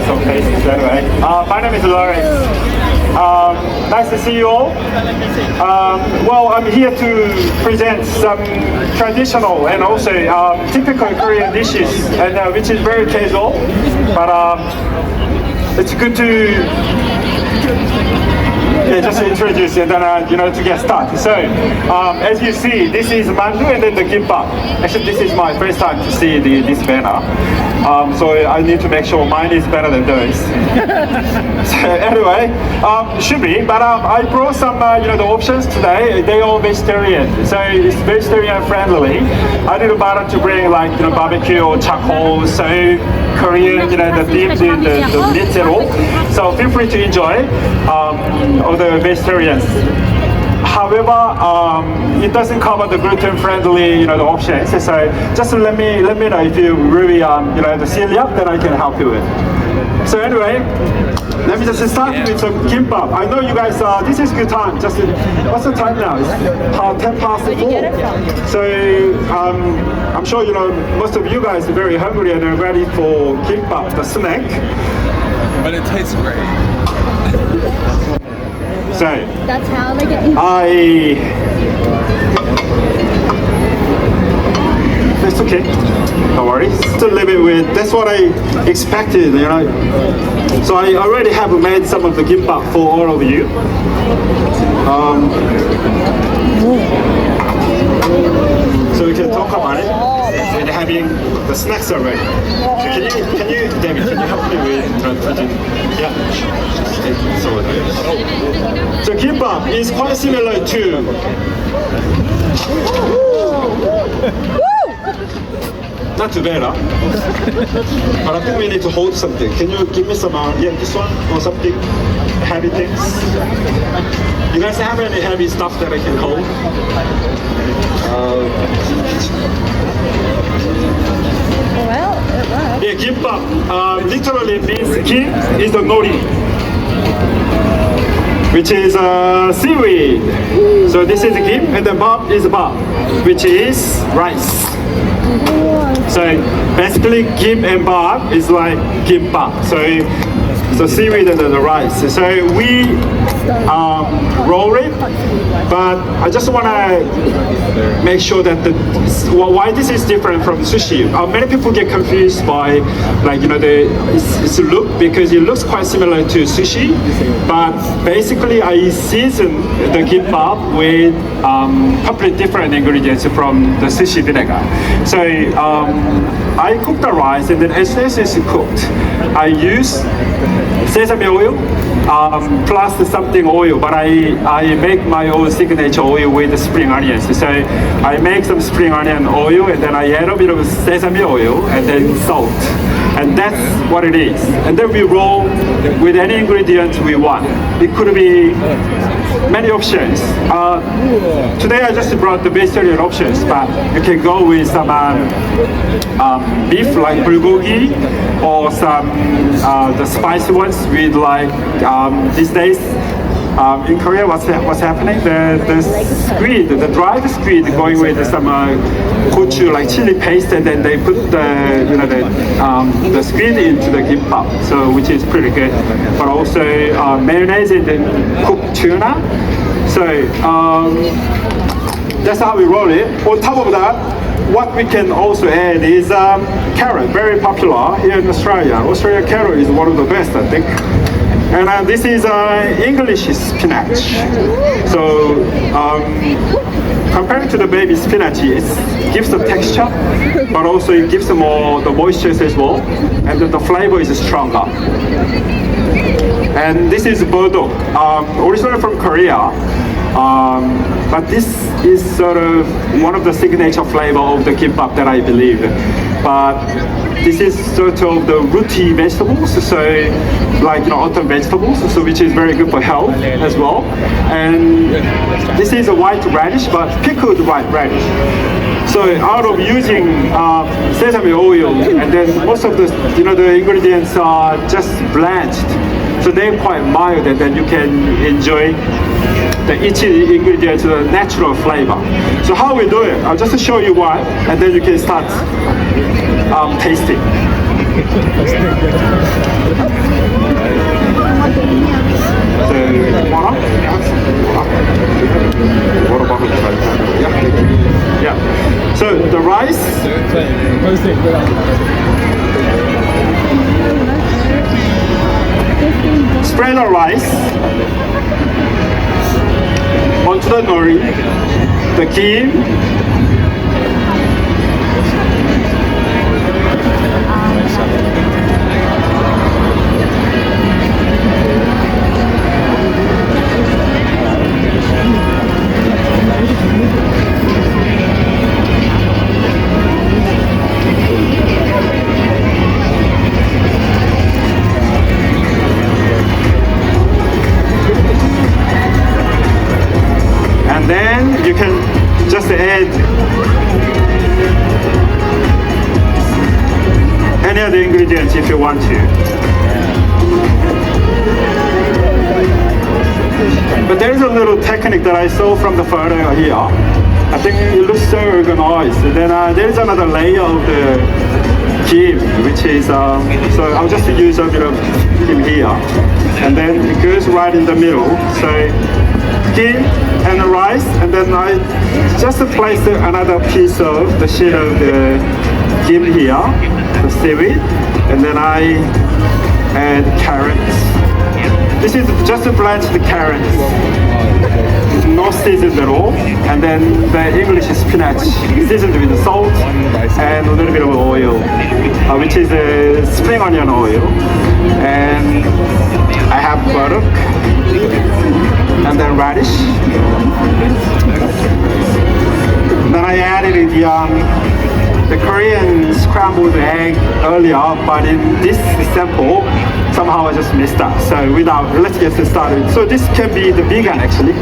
some places anyway. My name is Lawrence. Nice to see you all. Well, I'm here to present some traditional and also typical Korean dishes, and which is very casual, but it's good to just introduce and then to get started. So as you see, this is mandu and then the kimbap. Actually, this is my first time to see this banner. So I need to make sure mine is better than those. So anyway, should be, but I brought some the options today. They all vegetarian, so it's vegetarian friendly. I didn't bother to bring like barbecue or charcoal, so Korean the meat and all. So feel free to enjoy all the vegetarians. However, it doesn't cover the gluten-friendly, the options. So just let me know if you really, the celiac, then I can help you with. So anyway, let me just start with some kimbap. I know you guys, this is good time. Just what's the time now? It's 4:10. So I'm sure most of you guys are very hungry and are ready for kimbap, the snack. But it tastes great. So that's how they get. It's okay. No worries. Just a little bit with. That's what I expected. So I already have made some of the kimbap for all of you. So we can talk about it and having the snacks already. So can you, David, can you help me with translating? Yeah. So kimbap is quite similar to. Not too bad, huh? But I think we need to hold something. Can you give me some, this one or something, heavy things? You guys have any heavy stuff that I can hold? Well, it works. Yeah, kimbap literally means kim is the nori, which is seaweed. So this is kim, and the bap is bap, which is rice. So basically, kim and bap is like kimbap. So seaweed and then the rice. So we roll it, but I just want to make sure that why this is different from sushi. Many people get confused by its look, because it looks quite similar to sushi, but basically I season the kimbap with completely different ingredients from the sushi vinegar. So I cook the rice, and then as soon as it's cooked, I use sesame oil plus something oil, but I make my own signature oil with the spring onions. So I make some spring onion oil, and then I add a bit of sesame oil and then salt, and that's what it is. And then we roll with any ingredient we want. It could be many options. Today I just brought the vegetarian options, but you can go with some beef like bulgogi, or some the spicy ones with like these days in Korea what's happening, the squid, the dried squid going with some gochu like chili paste, and then they put the squid into the kimbap, so which is pretty good. But also mayonnaise and then cooked tuna. So that's how we roll it. On top of that, what we can also add is carrot, very popular here in Australia. Australian carrot is one of the best, I think. And this is English spinach. So compared to the baby spinach, it gives the texture, but also it gives more the moisture as well, and the flavor is stronger. And this is bodok, originally from Korea. But this is sort of one of the signature flavor of the kimbap that I believe. But this is sort of the rooty vegetables, so like autumn vegetables, so which is very good for health as well. And this is a white radish, but pickled white radish. So out of using sesame oil, and then most of the the ingredients are just blanched, so they're quite mild, and then you can enjoy each ingredient the natural flavor. So how we do it? I'll just show you why, and then you can start tasting. Yeah. So the rice, spread the rice onto the nori, the kim, and then you can just add any other ingredients if you want to. But there is a little technique that I saw from the photo here. I think it looks so organized. And then there is another layer of the kim, which is, so I'll just use a bit of kim here. And then it goes right in the middle. So kim and the rice, and then I just place another piece of the sheet of the kim here, the seaweed, and then I add carrots. This is just to blanch the carrots, no seasoned at all, and then the English spinach seasoned with salt and a little bit of oil, which is spring onion oil, and I have butter and then radish. Then I added the Korean scrambled egg earlier, but in this sample, somehow I just missed that. So let's get started. So this can be the vegan actually.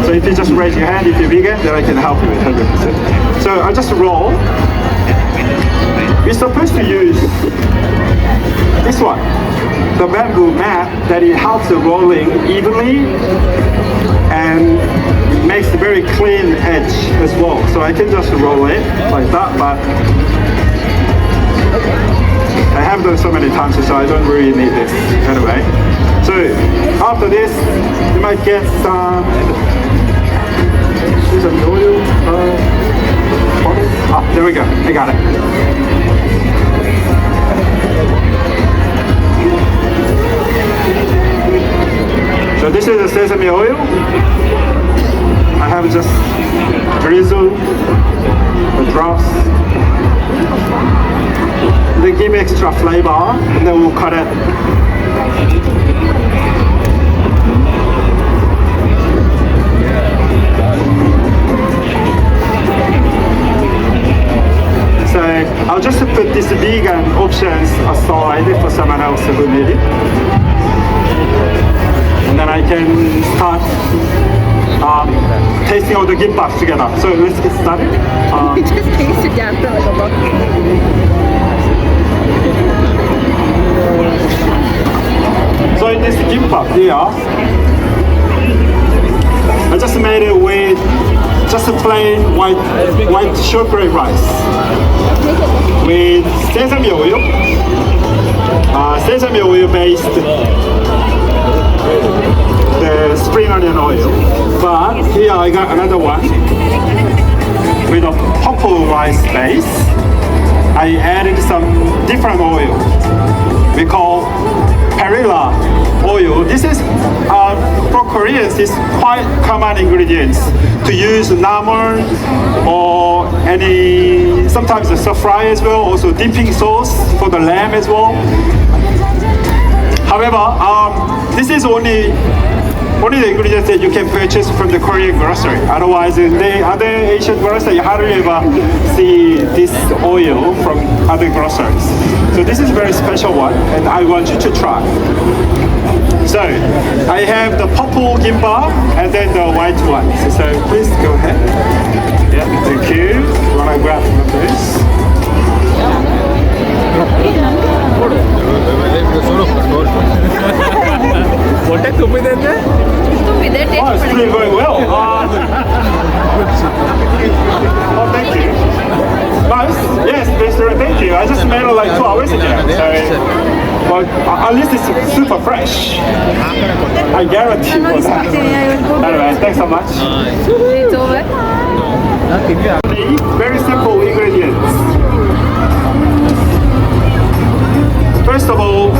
So if you just raise your hand if you're vegan, then I can help you with 100%. So I'll just roll. We're supposed to use this one, the bamboo mat, that it helps the rolling evenly and makes a very clean edge as well. So I can just roll it like that, but I have done so many times, so I don't really need this anyway. So after this, you might get some oil. Ah, there we go. I got it. So this is the sesame oil. I have just drizzle the drops. They give extra flavor, and then we'll cut it. So I'll just put these vegan options aside for someone else who need it. And then I can start tasting all the gimbap together. So let's get started. You just tasted down for like a book. So in this gimbap here, I just made it with just a plain white shortbread rice with sesame oil based the spring onion oil. But here I got another one with a purple rice base. I added some different oil we call perilla oil. This is for Koreans, it's quite common ingredients to use namun or sometimes a stir fry as well, also dipping sauce for the lamb as well. However, this is only the ingredients that you can purchase from the Korean grocery. Otherwise, in the other Asian grocery, you hardly ever see this oil from other groceries. So this is a very special one, and I want you to try. So I have the purple gimbap and then the white one. So please go ahead. Yeah, thank you. You wanna grab one of those? What a stupid Oh, it's still going well. Oh, thank you. Nice. Yes, Mr. Thank you. I just made it like 2 hours ago. So but at least it's super fresh. I guarantee for that. Anyway, thanks so much. It's over. Very simple ingredients. First of all,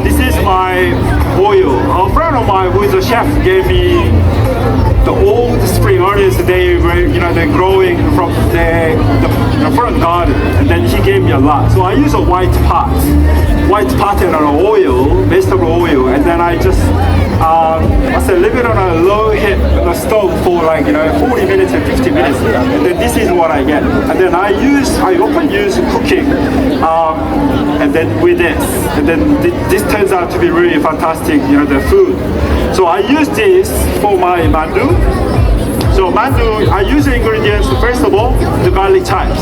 this is my oil. A friend of mine who is a chef gave me the old spring onions. They were, they're growing from the front garden, and then he gave me a lot. So I use a white pot and an oil, vegetable oil, and then I just leave it on a low heat on the stove for 40 minutes and 50 minutes, and then this is what I get. And then I often use cooking, and then with this, and then this turns out to be really fantastic, the food. So I use this for my mandu. So mandu, I use the ingredients, first of all, the garlic chives.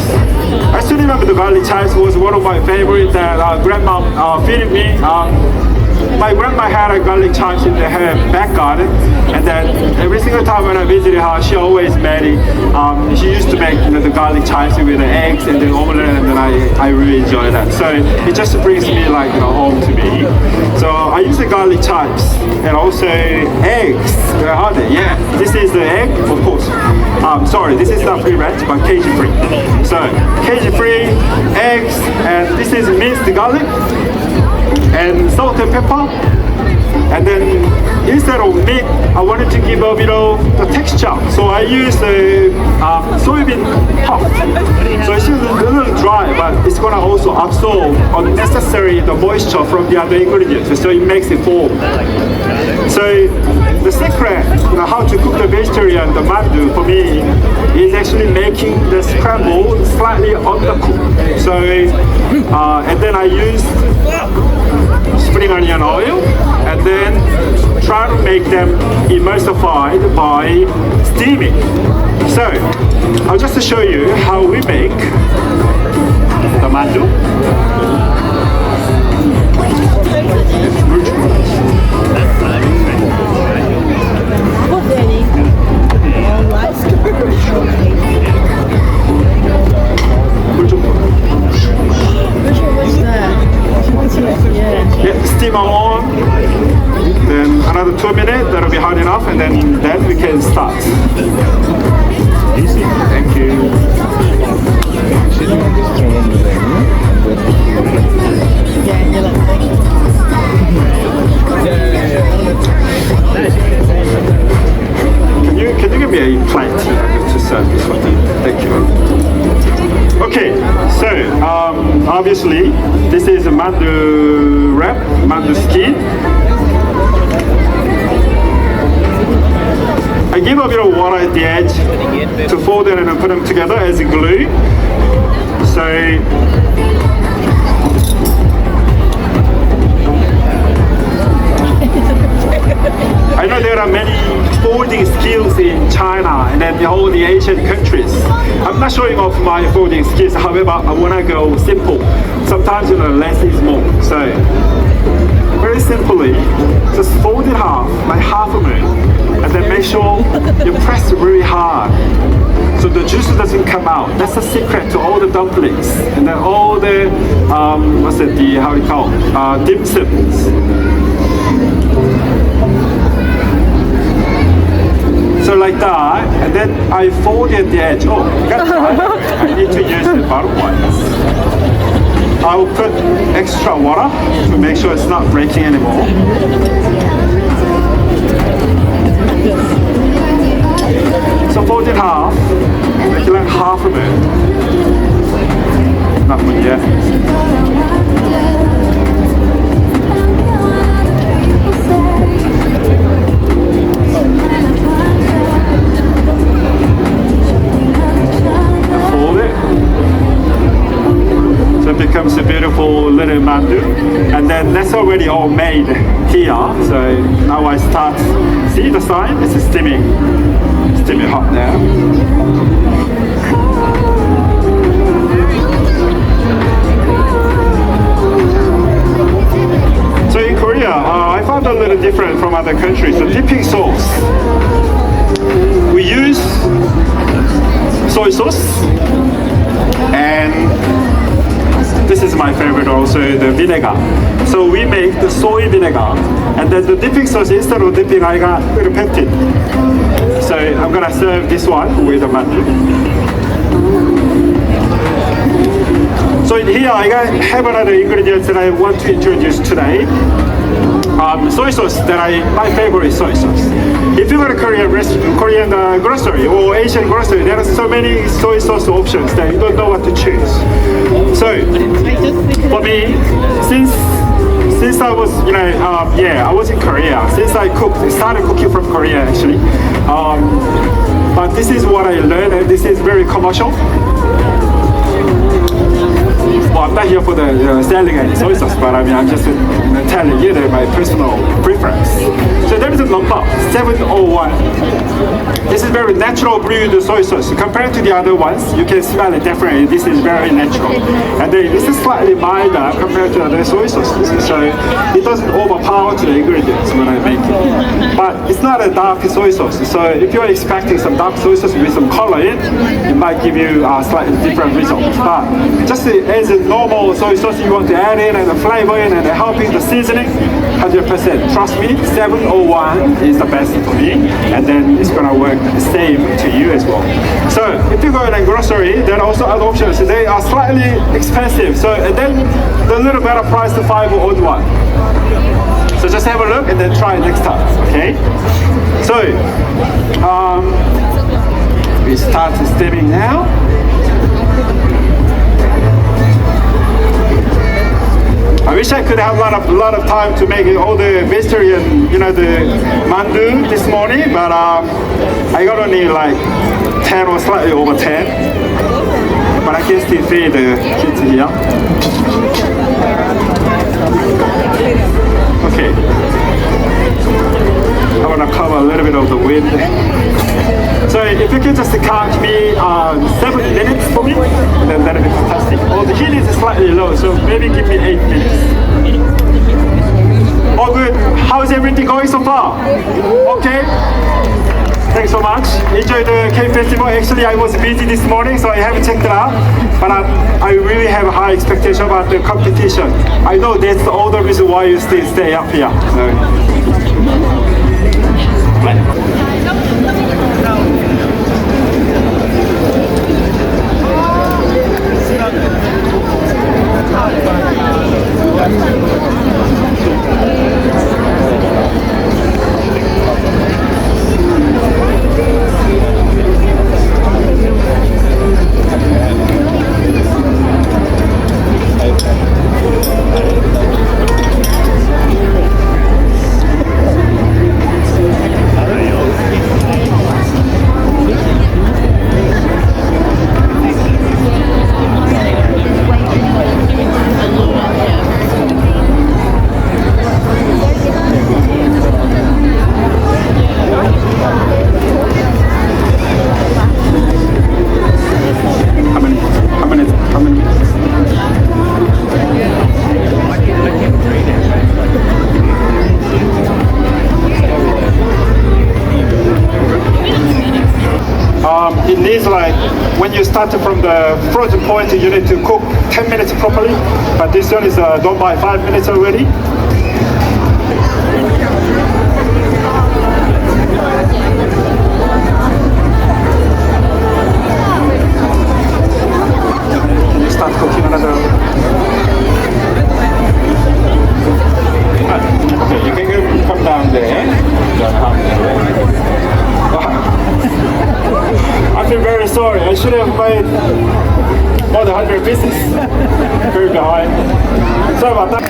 I still remember the garlic chives was one of my favorite that grandma feeding me. My grandma had a garlic chives in her back garden, and then every single time when I visited her, she always made it. She used to make the garlic chives with the eggs and the omelette, and then I really enjoy that. So it just brings me home to me. So I use the garlic chives and also eggs. Where are they? Yeah, this is the egg, of course. Sorry, this is not pre-ranch, but cage-free. So cage-free eggs, and this is minced garlic and salt and pepper. And then instead of meat, I wanted to give a bit of the texture. So I used the soybean pulp. So it's a little dry, but it's gonna also absorb unnecessary the moisture from the other ingredients. So it makes it form. So the secret, how to cook the vegetarian, the mandu, for me, is actually making the scramble slightly undercooked. So, and then I use spring onion oil, and then try to make them emulsified by steaming. So, I'll just show you how we make the mandu. Yeah, steamer on, then another 2 minutes, that'll be hot enough, and then we can start. Easy, thank you. Can you give me a plate to serve this one? Thank you. Okay, so obviously this is a mandu wrap, mandu skin. I give a bit of water at the edge to fold it and then put them together as a glue. So I know there are many folding skills in China and then all the Asian countries. I'm not showing off my folding skills, however, I want to go simple. Sometimes less is more. So very simply, just fold it half, like half a moon, and then make sure you press really hard so the juice doesn't come out. That's the secret to all the dumplings and then all the how do you call it, dim sums. So like that, and then I fold it at the edge. Oh, got dry. I need to use the bottom ones. I will put extra water to make sure it's not breaking anymore. So fold it half, make it like half of it. Not good yet. So it becomes a beautiful little mandu, and then that's already all made here. So now I start. See the sign? It's steaming hot there. So in Korea, I found a little different from other countries. The dipping sauce, we use soy sauce and this is my favorite also, the vinegar. So we make the soy vinegar, and then the dipping sauce, instead of dipping, I got peptide. So I'm gonna serve this one with the mandu. So in here I have another ingredients that I want to introduce today. Soy sauce my favorite soy sauce. If you go to Korean grocery or Asian grocery, there are so many soy sauce options that you don't know what to choose. So for me, since I was, I was in Korea. Since I started cooking from Korea actually. But this is what I learned, and this is very commercial. Well, I'm not here for the selling any soy sauce, but I mean, I'm just telling you that my personal preference. So there is a number 701. This is very natural brewed soy sauce. Compared to the other ones, you can smell it definitely. This is very natural, and then this is slightly milder compared to other soy sauces. So it doesn't overpower to the ingredients when I make it. But it's not a dark soy sauce. So if you're expecting some dark soy sauce with some color in, it might give you a slightly different result. But just as a normal soy sauce you want to add in and the flavor in and helping the seasoning, 100%. Trust me, 701 is the best for me, and then it's gonna work the same to you as well. So if you go in a grocery, there are also other options. They are slightly expensive, so and then the little better price to 501. So just have a look and then try it next time, okay? So we start steaming now. I wish I could have a lot of time to make all the vegetarian, the mandu this morning, but I got only like 10 or slightly over 10. But I can still feed the kids here. Okay. I want to cover a little bit of the wind. So if you can just count me 7 minutes for me, then that'll be fantastic. Oh, the heat is slightly low, so maybe give me 8 minutes. Oh, good. How's everything going so far? Okay. Thanks so much. Enjoy the K Festival. Actually, I was busy this morning, so I haven't checked it out. But I really have a high expectation about the competition. I know that's all the reason why you still stay up here. It needs like, when you start from the frozen point, you need to cook 10 minutes properly, but this one is done by 5 minutes already. Can you start cooking another? Okay, you can come down there. I feel very sorry. I should have made more than 100 pieces. Very behind. Sorry about that.